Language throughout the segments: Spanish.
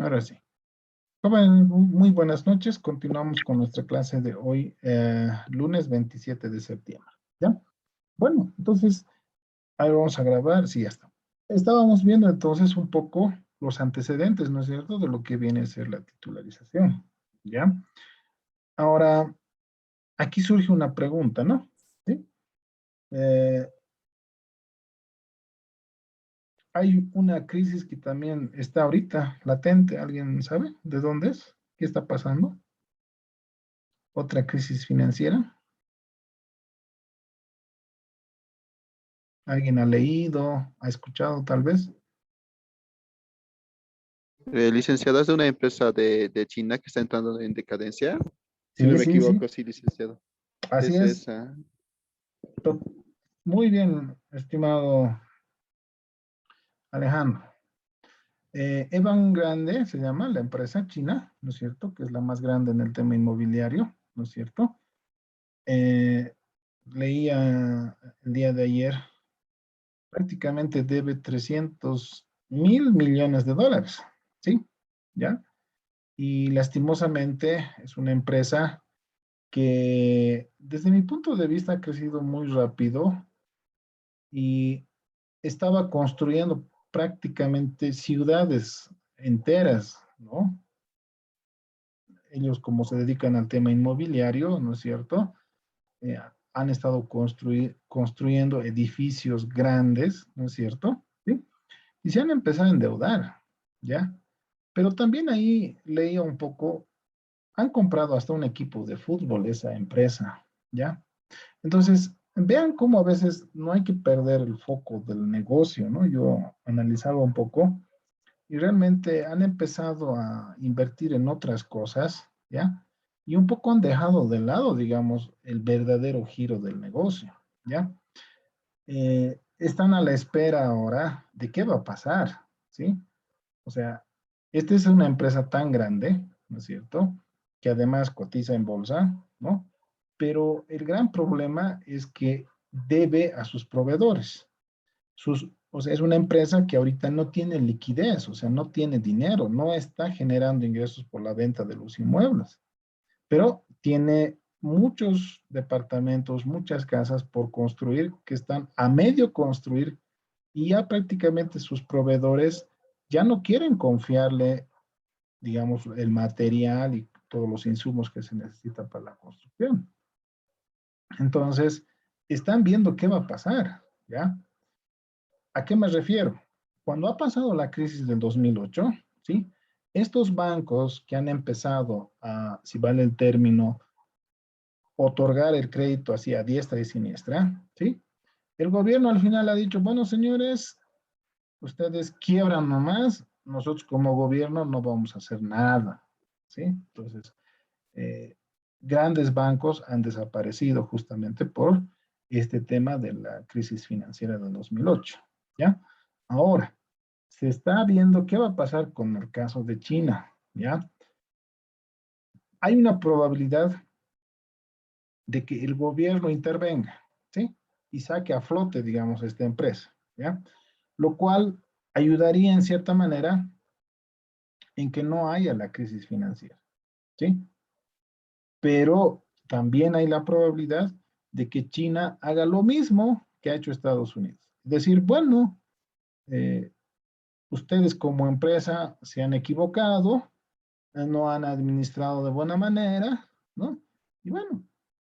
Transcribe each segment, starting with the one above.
Ahora sí. Joven, muy buenas noches. Continuamos con nuestra clase de hoy, lunes 27 de septiembre. ¿Ya? Bueno, entonces, ahí vamos a grabar. Sí, ya está. Estábamos viendo entonces un poco los antecedentes, ¿no es cierto?, de lo que viene a ser la titularización. ¿Ya? Ahora, aquí surge una pregunta, ¿no? ¿Sí? Eh, Hay una crisis que también está ahorita latente. ¿Alguien sabe de dónde es? ¿Qué está pasando? ¿Otra crisis financiera? ¿Alguien ha leído, ha escuchado tal vez? Licenciado, es de una empresa de China que está entrando en decadencia. Si no Sí, me sí, sí, equivoco, sí, licenciado. así Es es. esa. To- Muy bien, estimado Alejandro. Evergrande se llama la empresa china, ¿no es cierto?, que es la más grande en el tema inmobiliario, ¿no es cierto? Eh, Leía el día de ayer, prácticamente debe 300.000 millones de dólares, ¿sí? ¿Ya? Y lastimosamente es una empresa que desde mi punto de vista ha crecido muy rápido y estaba construyendo prácticamente ciudades enteras, ¿no? Ellos, como se dedican al tema inmobiliario, ¿no es cierto? Eh, Han estado construyendo edificios grandes, ¿no es cierto? ¿Sí? Y se han empezado a endeudar, ¿ya? Pero también ahí leía un poco, han comprado hasta un equipo de fútbol esa empresa, ¿ya? Entonces, vean cómo a veces no hay que perder el foco del negocio, ¿no? Yo analizaba un poco y realmente han empezado a invertir en otras cosas, ¿ya? Y un poco han dejado de lado, digamos, el verdadero giro del negocio, ¿ya? Están a la espera ahora de qué va a pasar, ¿sí? O sea, esta es una empresa tan grande, ¿no es cierto?, que además cotiza en bolsa, ¿no? Pero el gran problema es que debe a sus proveedores. O sea, es una empresa que ahorita no tiene liquidez, o sea, no tiene dinero, no está generando ingresos por la venta de los inmuebles, pero tiene muchos departamentos, muchas casas por construir que están a medio construir y ya prácticamente sus proveedores ya no quieren confiarle, digamos, el material y todos los insumos que se necesitan para la construcción. Entonces, están viendo qué va a pasar, ¿ya? ¿A qué me refiero? Cuando ha pasado la crisis del 2008, ¿sí? Estos bancos que han empezado a, si vale el término, otorgar el crédito así a diestra y siniestra, ¿sí? El gobierno al final ha dicho, bueno, señores, ustedes quiebran nomás, nosotros como gobierno no vamos a hacer nada, ¿sí? Entonces, eh, grandes bancos han desaparecido justamente por este tema de la crisis financiera del 2008, ¿ya? Ahora, se está viendo qué va a pasar con el caso de China, ¿ya? Hay una probabilidad de que el gobierno intervenga, ¿sí? Y saque a flote, digamos, esta empresa, ¿ya? Lo cual ayudaría en cierta manera en que no haya la crisis financiera, ¿sí? Pero también hay la probabilidad de que China haga lo mismo que ha hecho Estados Unidos. Es decir, bueno, eh, ustedes como empresa se han equivocado, no han administrado de buena manera, ¿no? Y bueno,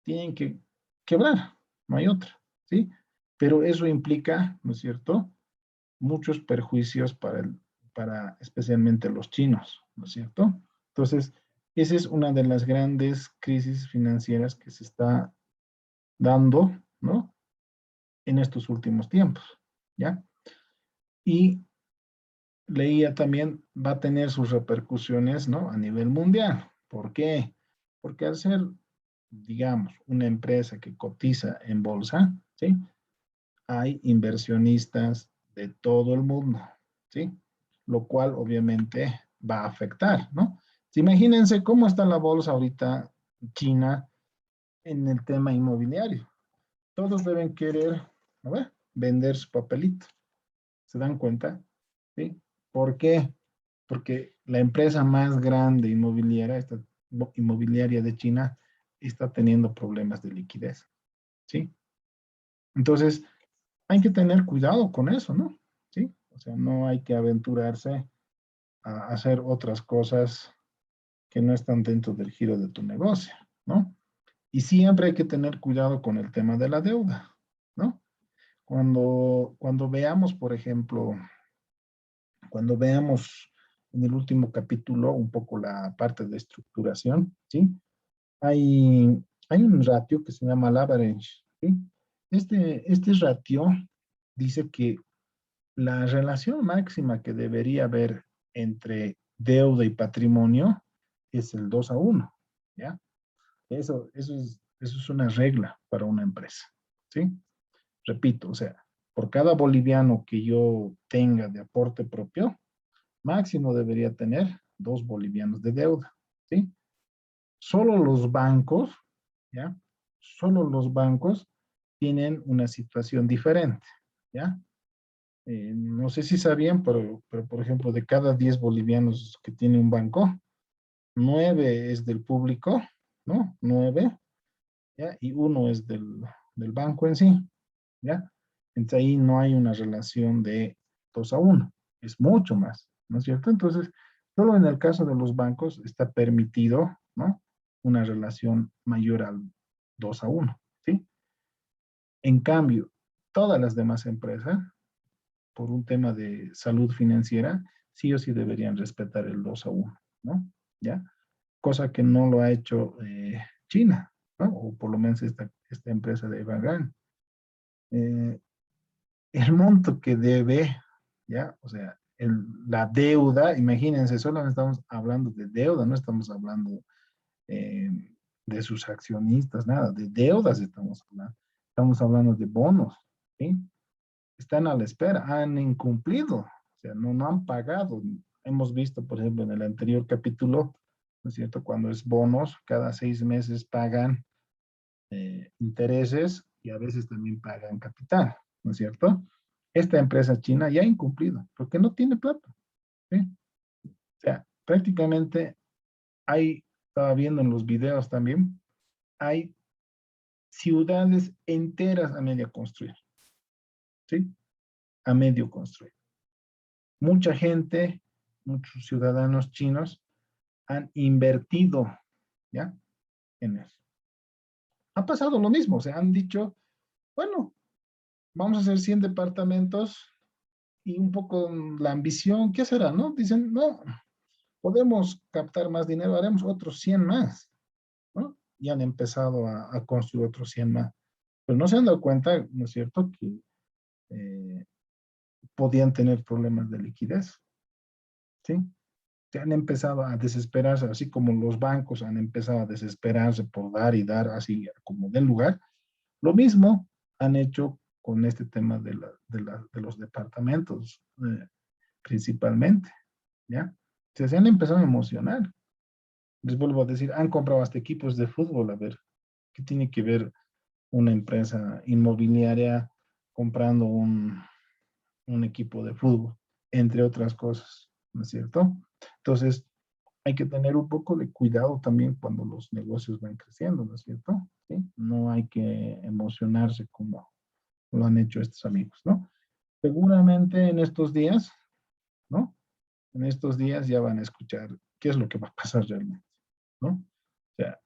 tienen que quebrar, no hay otra, ¿sí? Pero eso implica, ¿no es cierto?, muchos perjuicios para especialmente los chinos, ¿no es cierto? Entonces, esa es una de las grandes crisis financieras que se está dando, ¿no?, en estos últimos tiempos, ¿ya? Y leía también, va a tener sus repercusiones, ¿no?, a nivel mundial. ¿Por qué? Porque al ser, digamos, una empresa que cotiza en bolsa, ¿sí?, hay inversionistas de todo el mundo, ¿sí? Lo cual obviamente va a afectar, ¿no? Imagínense cómo está la bolsa ahorita China en el tema inmobiliario. Todos deben querer, a ver, vender su papelito. ¿Se dan cuenta? ¿Sí? ¿Por qué? porque la empresa más grande inmobiliaria, esta inmobiliaria de China, está teniendo problemas de liquidez, ¿sí? Entonces, hay que tener cuidado con eso, ¿no? ¿Sí? O sea, no hay que aventurarse a hacer otras cosas que no están dentro del giro de tu negocio, ¿no? Y siempre hay que tener cuidado con el tema de la deuda, ¿no? Cuando veamos, por ejemplo, cuando veamos en el último capítulo un poco la parte de estructuración, ¿sí? Hay un ratio que se llama leverage, ¿sí? Este ratio dice que la relación máxima que debería haber entre deuda y patrimonio es el 2 a 1, ¿ya? Eso es una regla para una empresa, ¿sí? Repito, o sea, por cada boliviano que yo tenga de aporte propio, máximo debería tener 2 bolivianos de deuda, ¿sí? Solo los bancos, ¿ya? Solo los bancos tienen una situación diferente, ¿ya? No sé si sabían, pero por ejemplo, de cada 10 bolivianos que tiene un banco, 9 es del público, ¿no? 9, ¿ya? Y uno es del banco en sí, ¿ya? Entonces ahí no hay una relación de 2 a 1, es mucho más, ¿no es cierto? Entonces, solo en el caso de los bancos está permitido, ¿no? Una relación mayor al 2 a 1, ¿sí? En cambio, todas las demás empresas, por un tema de salud financiera, sí o sí deberían respetar el 2 a 1, ¿no? ¿Ya? Cosa que no lo ha hecho China, ¿no? O por lo menos esta empresa de Evergrande. Eh, el monto que debe, ¿ya? O sea, la deuda, imagínense, solo estamos hablando de deuda, no estamos hablando eh, de sus accionistas, nada, de deudas estamos hablando. Estamos hablando de bonos, ¿sí? Están a la espera, han incumplido, o sea, no han pagado. Hemos visto, por ejemplo, en el anterior capítulo, ¿no es cierto? Cuando es bonos, cada 6 meses pagan intereses y a veces también pagan capital, ¿no es cierto? Esta empresa china ya ha incumplido porque no tiene plata, ¿sí? O sea, prácticamente estaba viendo en los videos también, hay ciudades enteras a medio construir, ¿sí? A medio construir. Mucha gente, muchos ciudadanos chinos han invertido, ¿ya? En eso. Ha pasado lo mismo, o sea, han dicho, bueno, vamos a hacer 100 departamentos y un poco la ambición, ¿qué será, no? Dicen, no, podemos captar más dinero, haremos otros 100 más, ¿no? Y han empezado a construir otros 100 más. Pero no se han dado cuenta, ¿no es cierto?, que eh, podían tener problemas de liquidez, ¿sí? Se han empezado a desesperarse, así como los bancos han empezado a desesperarse por dar y dar así como del lugar. Lo mismo han hecho con este tema de los departamentos, principalmente, ¿ya? Se han empezado a emocionar. Les vuelvo a decir, han comprado hasta equipos de fútbol. A ver, ¿qué tiene que ver una empresa inmobiliaria comprando un equipo de fútbol? Entre otras cosas, ¿no es cierto? Entonces, hay que tener un poco de cuidado también cuando los negocios van creciendo, ¿no es cierto? ¿Sí? No hay que emocionarse como lo han hecho estos amigos, ¿no? Seguramente en estos días, ¿no? En estos días ya van a escuchar qué es lo que va a pasar realmente, ¿no? O sea,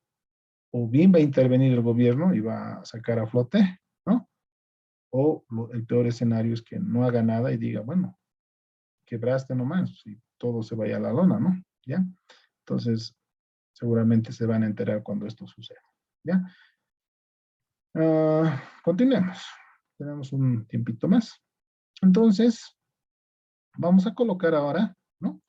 o bien va a intervenir el gobierno y va a sacar a flote, ¿no? O el peor escenario es que no haga nada y diga, bueno, quebraste nomás y todo se vaya a la lona, ¿no? ¿Ya? Entonces, seguramente se van a enterar cuando esto suceda, ¿ya? Continuemos. Tenemos un tiempito más. Entonces, vamos a colocar ahora, ¿no?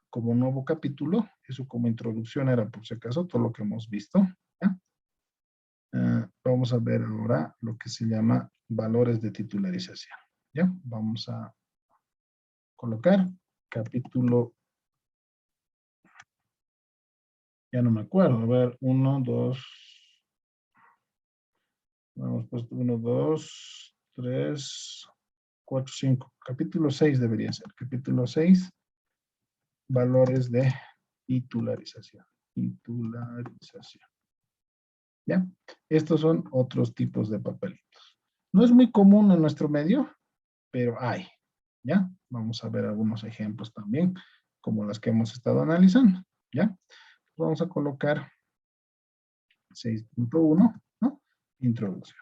Como nuevo capítulo, eso como introducción era por si acaso todo lo que hemos visto, ¿ya? Vamos a ver ahora lo que se llama valores de titularización, ¿ya? Vamos a colocar capítulo, ya no me acuerdo, a ver, uno, dos, hemos puesto uno, dos, tres, cuatro, cinco, capítulo 6 debería ser, capítulo 6, valores de titularización. Titularización. ¿Ya? Estos son otros tipos de papelitos. No es muy común en nuestro medio, pero hay. ¿Ya? Vamos a ver algunos ejemplos también, como las que hemos estado analizando. ¿Ya? Vamos a colocar 6.1, ¿no? Introducción.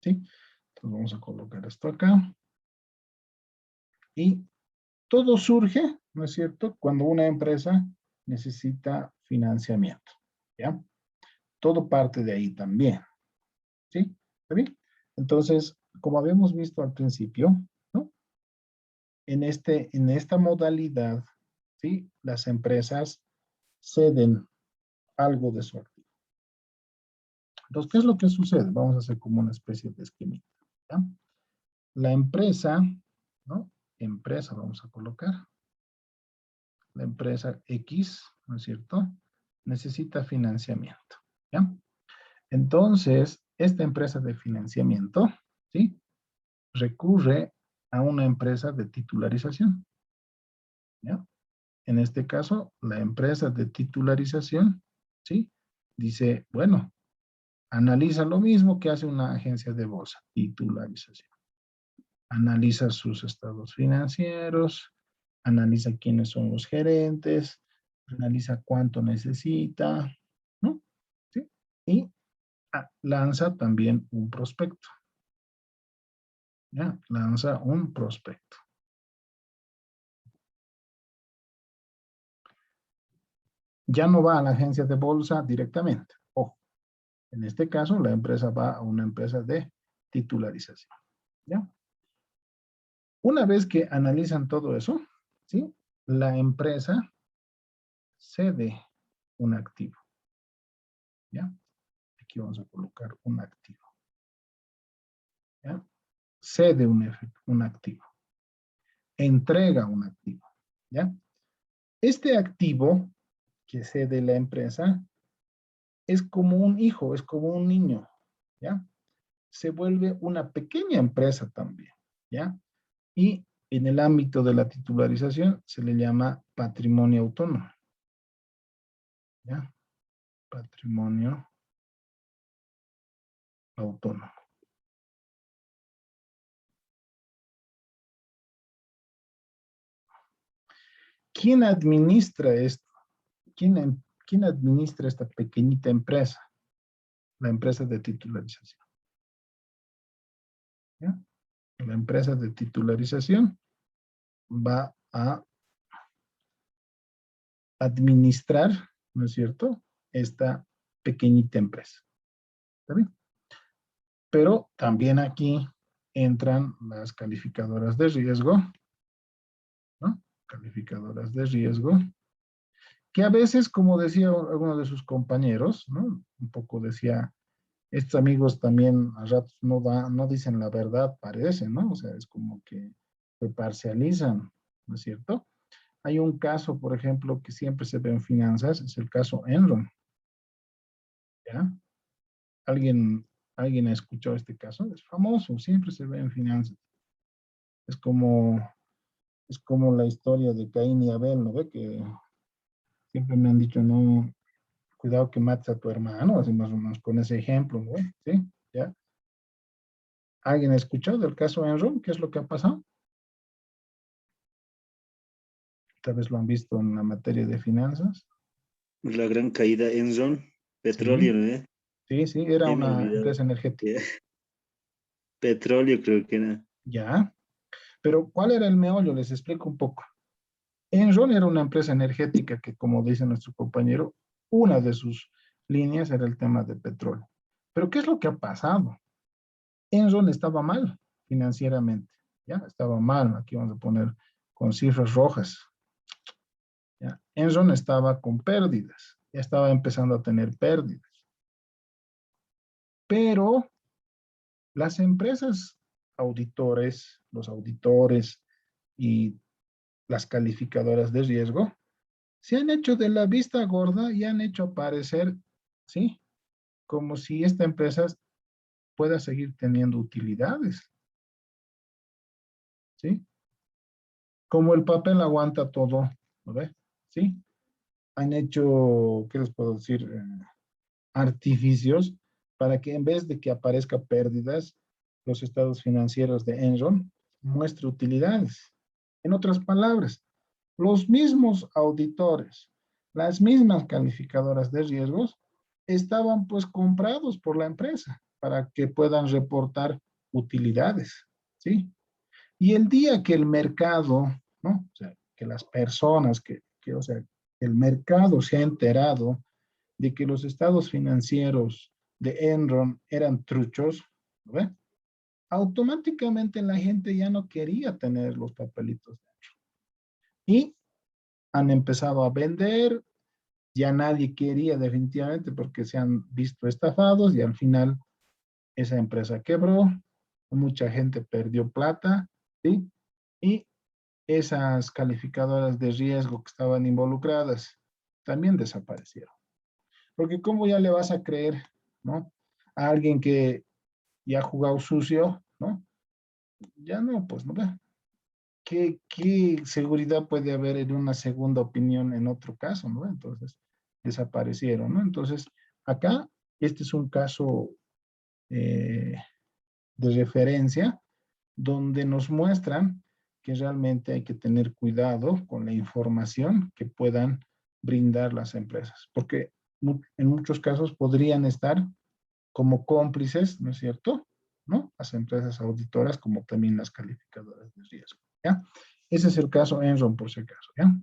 ¿Sí? Entonces vamos a colocar esto acá. Y todo surge, ¿no es cierto?, cuando una empresa necesita financiamiento. ¿Ya? Todo parte de ahí también. ¿Sí? ¿Está bien? Entonces, como habíamos visto al principio, ¿no? En esta modalidad, ¿sí? Las empresas ceden algo de su activo. Entonces, ¿qué es lo que sucede? Vamos a hacer como una especie de esquemita. ¿Ya? La empresa, ¿no? Empresa, vamos a colocar. La empresa X, ¿no es cierto? Necesita financiamiento. ¿Ya? Entonces, esta empresa de financiamiento, ¿sí? Recurre a una empresa de titularización. ¿Ya? En este caso, la empresa de titularización, ¿sí? Dice, bueno, analiza lo mismo que hace una agencia de bolsa, titularización. Analiza sus estados financieros, analiza quiénes son los gerentes, analiza cuánto necesita, ¿no? ¿Sí? Y lanza también un prospecto. ¿Ya? Lanza un prospecto. Ya no va a la agencia de bolsa directamente. Ojo, en este caso la empresa va a una empresa de titularización. ¿Ya? Una vez que analizan todo eso, ¿sí? La empresa cede un activo. ¿Ya? Aquí vamos a colocar un activo. ¿Ya? Cede un activo. Entrega un activo. ¿Ya? Este activo que cede la empresa es como un hijo, es como un niño. ¿Ya? Se vuelve una pequeña empresa también. ¿Ya? Y en el ámbito de la titularización se le llama patrimonio autónomo. ¿Ya? Patrimonio autónomo. ¿Quién administra esto? ¿Quién administra esta pequeñita empresa? La empresa de titularización. ¿Ya? La empresa de titularización va a administrar, ¿no es cierto?, esta pequeñita empresa. ¿Está bien? Pero también aquí entran las calificadoras de riesgo, ¿no? Calificadoras de riesgo, que a veces, como decía alguno de sus compañeros, ¿no? Un poco decía, estos amigos también a ratos no dicen la verdad, parece, ¿no? O sea, es como que se parcializan, ¿no es cierto? Hay un caso, por ejemplo, que siempre se ve en finanzas, es el caso Enron, ¿ya? ¿Alguien, ¿Alguien ha escuchado este caso? Es famoso, siempre se ve en finanzas. Es como, es como la historia de Caín y Abel, ¿no ve? Que siempre me han dicho, no, cuidado que mates a tu hermano, así más o menos con ese ejemplo, ¿no? ¿Sí? ¿Ya? ¿Alguien ha escuchado del caso Enron? ¿Qué es lo que ha pasado? Tal vez lo han visto en la materia de finanzas. La gran caída Enron, Sí, petróleo, ¿no? sí, sí, era Ya me he una olvidado. empresa energética. Ya. Petróleo creo que era. Ya, pero ¿cuál era el meollo? Les explico un poco. Enron era una empresa energética que, como dice nuestro compañero, una de sus líneas era el tema de petróleo. Pero ¿qué es lo que ha pasado? Enron estaba mal financieramente, ¿ya? Estaba mal, aquí vamos a poner con cifras rojas, ¿ya? Enron estaba con pérdidas, ya estaba empezando a tener pérdidas. Pero las empresas auditores, los auditores y las calificadoras de riesgo se han hecho de la vista gorda y han hecho aparecer, ¿sí? Como si esta empresa pueda seguir teniendo utilidades. ¿sí? Como el papel aguanta todo, ¿no ve? ¿Sí? Han hecho, ¿qué les puedo decir? Artificios para que en vez de que aparezca pérdidas, los estados financieros de Enron muestre utilidades. En otras palabras, los mismos auditores, las mismas calificadoras de riesgos, estaban pues comprados por la empresa para que puedan reportar utilidades, ¿sí? Y el día que el mercado, ¿no? O sea, que las personas, o sea, el mercado se ha enterado de que los estados financieros de Enron eran truchos, ¿no ve? Automáticamente la gente ya no quería tener los papelitos dentro. Y han empezado a vender, ya nadie quería definitivamente porque se han visto estafados y al final esa empresa quebró, mucha gente perdió plata, ¿sí? Y esas calificadoras de riesgo que estaban involucradas también desaparecieron. Porque ¿cómo ya le vas a creer, ¿no? A alguien que ya ha jugado sucio, ¿no? Ya no, pues, ¿no? ¿Qué seguridad puede haber en una segunda opinión en otro caso, ¿no? Entonces, desaparecieron, ¿no? Entonces, acá, este es un caso eh, de referencia donde nos muestran que realmente hay que tener cuidado con la información que puedan brindar las empresas, porque en muchos casos podrían estar como cómplices, ¿no es cierto? ¿No? Las empresas auditoras como también las calificadoras de riesgo, ¿ya? Ese es el caso Enron, por si acaso, ¿ya?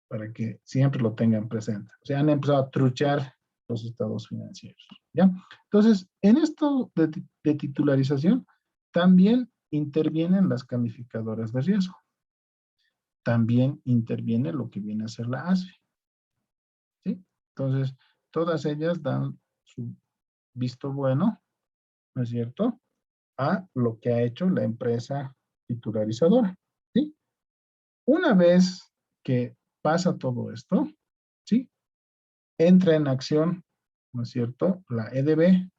Para que siempre lo tengan presente. O sea, han empezado a truchar los estados financieros, ¿ya? Entonces, en esto de titularización, también intervienen las calificadoras de riesgo. También interviene lo que viene a ser la ASFI, ¿sí? Entonces, todas ellas dan su visto bueno, ¿no es cierto?, a lo que ha hecho la empresa titularizadora, ¿sí? Una vez que pasa todo esto, ¿sí? Entra en acción, ¿no es cierto?, la EDB,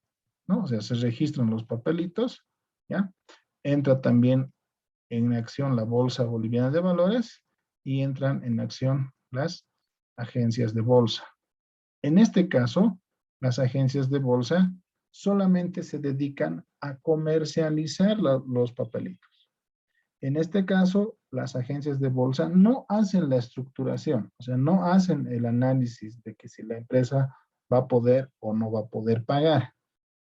¿no? O sea, se registran los papelitos, ¿ya? Entra también en acción la Bolsa Boliviana de Valores y entran en acción las agencias de bolsa. En este caso, las agencias de bolsa solamente se dedican a comercializar los papelitos. En este caso, las agencias de bolsa no hacen la estructuración, o sea, no hacen el análisis de que si la empresa va a poder o no va a poder pagar.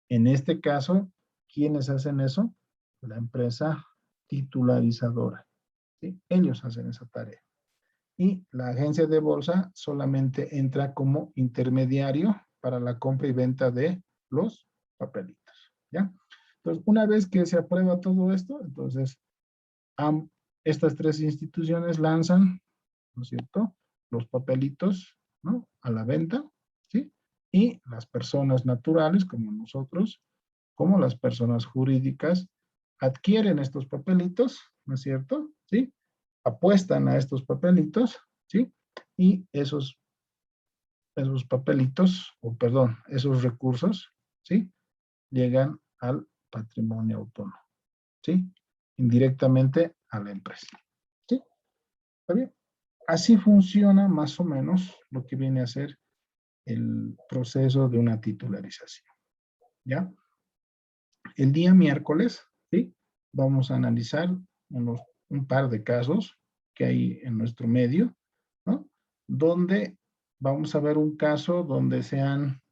En este caso, ¿quiénes hacen eso? La empresa titularizadora, ¿sí? Ellos hacen esa tarea. Y la agencia de bolsa solamente entra como intermediario para la compra y venta de los papelitos, ¿ya? Entonces, una vez que se aprueba todo esto, entonces estas tres instituciones lanzan, ¿no es cierto?, los papelitos, ¿no?, a la venta, ¿sí? Y las personas naturales, como nosotros, como las personas jurídicas, adquieren estos papelitos, ¿no es cierto?, ¿sí? Apuestan a estos papelitos, ¿sí? Y esos papelitos, o perdón, esos recursos, ¿sí?, llegan al patrimonio autónomo, ¿sí? Indirectamente a la empresa, ¿sí? ¿Está bien? Así funciona más o menos lo que viene a ser el proceso de una titularización, ¿ya? El día miércoles, ¿sí?, vamos a analizar un par de casos que hay en nuestro medio, ¿no? Donde vamos a ver un caso donde se han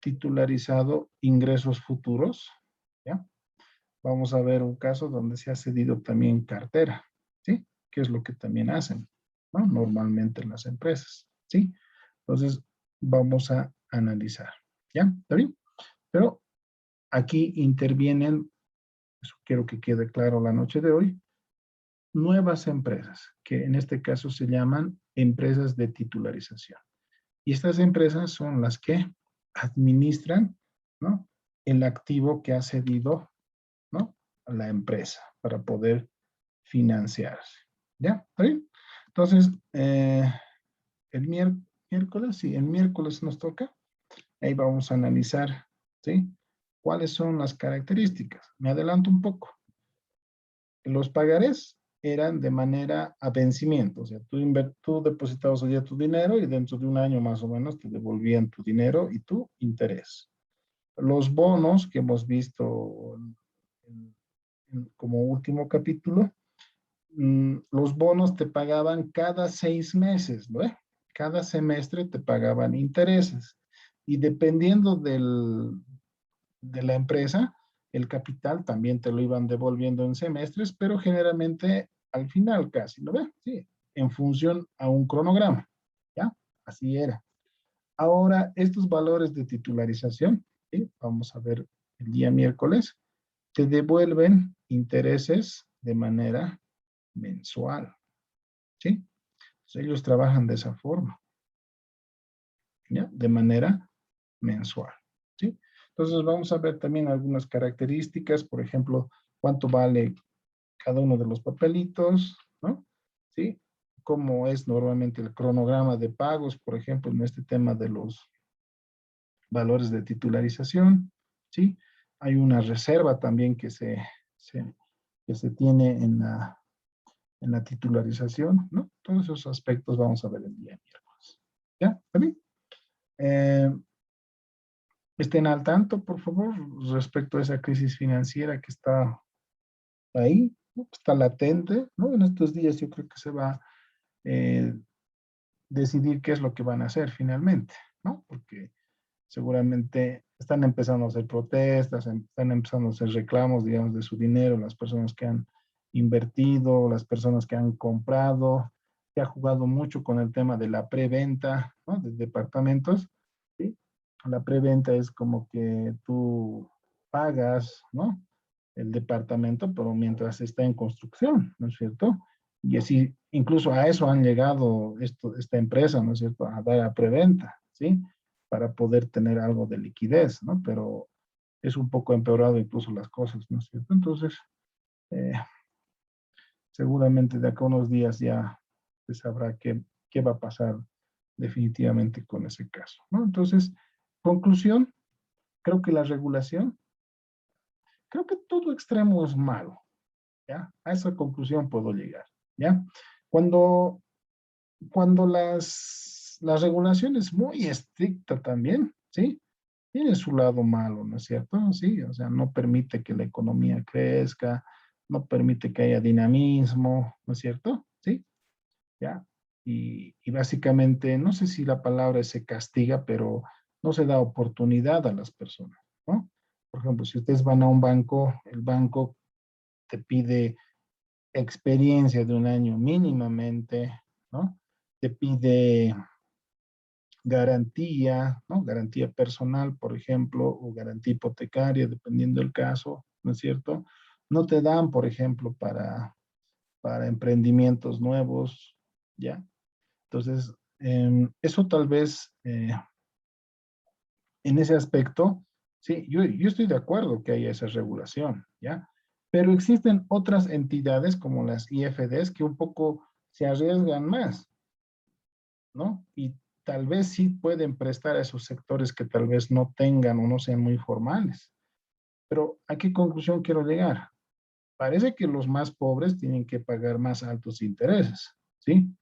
titularizado ingresos futuros, ¿ya? Vamos a ver un caso donde se ha cedido también cartera, ¿sí? Que es lo que también hacen, ¿no?, normalmente en las empresas, ¿sí? Entonces, vamos a analizar, ¿ya? ¿Está bien? Pero aquí intervienen, eso quiero que quede claro la noche de hoy, nuevas empresas, que en este caso se llaman empresas de titularización. Y estas empresas son las que administran, ¿no?, el activo que ha cedido, ¿no?, a la empresa para poder financiarse. ¿Ya? ¿Está bien? Entonces, el miércoles, sí, el miércoles nos toca. Ahí vamos a analizar, ¿sí?, cuáles son las características. Me adelanto un poco. Los pagarés eran de manera a vencimiento, o sea, tú depositabas allá tu dinero y dentro de un año más o menos te devolvían tu dinero y tu interés. Los bonos que hemos visto como último capítulo, los bonos te pagaban cada 6 meses, ¿no? Cada semestre te pagaban intereses y dependiendo de la empresa, el capital también te lo iban devolviendo en semestres, pero generalmente al final casi, ¿no ve? Sí, en función a un cronograma, ¿ya? Así era. Ahora, estos valores de titularización, ¿sí? Vamos a ver el día miércoles, te devuelven intereses de manera mensual, ¿sí? Entonces, ellos trabajan de esa forma, ¿ya? De manera mensual, ¿sí? Entonces vamos a ver también algunas características, por ejemplo, cuánto vale cada uno de los papelitos, ¿no? ¿Sí? Cómo es normalmente el cronograma de pagos, por ejemplo, en este tema de los valores de titularización, ¿sí? Hay una reserva también que se tiene en la titularización, ¿no? Todos esos aspectos vamos a ver el día miércoles. ¿Ya? ¿Está bien? Estén al tanto, por favor, respecto a esa crisis financiera que está ahí, ¿no? Está latente, ¿no? En estos días yo creo que se va a decidir qué es lo que van a hacer finalmente, ¿no? Porque seguramente están empezando a hacer protestas, están empezando a hacer reclamos, digamos, de su dinero, las personas que han invertido, las personas que han comprado, que ha jugado mucho con el tema de la preventa, ¿no? De departamentos, ¿sí? La preventa es como que tú pagas, ¿no? El departamento, pero mientras está en construcción, ¿no es cierto? Y así, incluso a eso han llegado esta empresa, ¿no es cierto? A dar a preventa, ¿sí? Para poder tener algo de liquidez, ¿no? Pero es un poco empeorado incluso las cosas, ¿no es cierto? Entonces, eh, seguramente de acá a unos días ya se sabrá qué va a pasar definitivamente con ese caso, ¿no? Entonces, conclusión, creo que la regulación, creo que todo extremo es malo, ¿ya? A esa conclusión puedo llegar, ¿ya? Cuando, cuando la regulación es muy estricta también, ¿sí? Tiene su lado malo, ¿no es cierto? Sí, o sea, no permite que la economía crezca, no permite que haya dinamismo, ¿no es cierto? Sí, ya. Y básicamente, no sé si la palabra es se castiga, pero no se da oportunidad a las personas, ¿no? Por ejemplo, si ustedes van a un banco, el banco te pide experiencia de un año mínimamente, ¿no? Te pide garantía, ¿no? Garantía personal, por ejemplo, o garantía hipotecaria, dependiendo del caso, ¿no es cierto? No te dan, por ejemplo, para emprendimientos nuevos, ¿ya? Entonces, eso tal vez en ese aspecto, sí, yo estoy de acuerdo que haya esa regulación, ¿ya? Pero existen otras entidades como las IFDs que un poco se arriesgan más, ¿no? Y tal vez sí pueden prestar a esos sectores que tal vez no tengan o no sean muy formales. Pero ¿a qué conclusión quiero llegar? Parece que los más pobres tienen que pagar más altos intereses, ¿sí?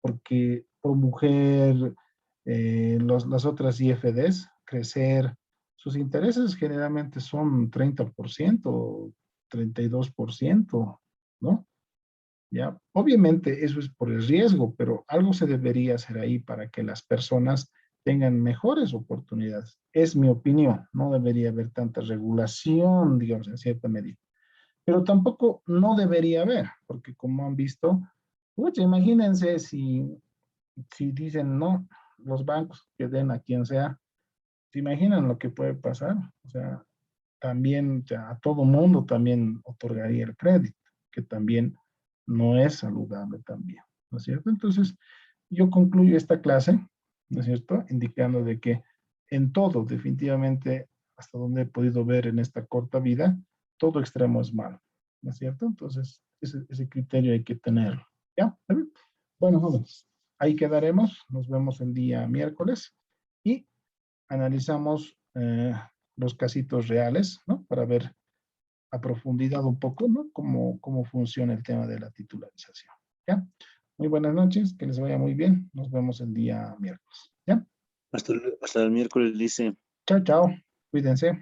Porque por mujer, las otras IFDs, crecer, sus intereses generalmente son 30%, 32%, ¿no? ¿Ya? Obviamente eso es por el riesgo, pero algo se debería hacer ahí para que las personas tengan mejores oportunidades. Es mi opinión, no debería haber tanta regulación, digamos, en cierta medida. Pero tampoco no debería haber, porque como han visto, oye, imagínense si dicen no, los bancos que den a quien sea, ¿se imaginan lo que puede pasar? O sea, también ya, a todo mundo también otorgaría el crédito, que también no es saludable también, ¿no es cierto? Entonces, yo concluyo esta clase, ¿no es cierto? Indicando de que en todo, definitivamente, hasta donde he podido ver en esta corta vida, todo extremo es malo, ¿no es cierto? Entonces, ese criterio hay que tenerlo, ¿ya? ¿Está bien? Bueno, jóvenes, ahí quedaremos, nos vemos el día miércoles y analizamos los casitos reales, ¿no? Para ver a profundidad un poco, ¿no? Cómo funciona el tema de la titularización. ¿Ya? Muy buenas noches, que les vaya muy bien. Nos vemos el día miércoles. ¿Ya? Hasta el miércoles, dice. Chao, chao. Cuídense.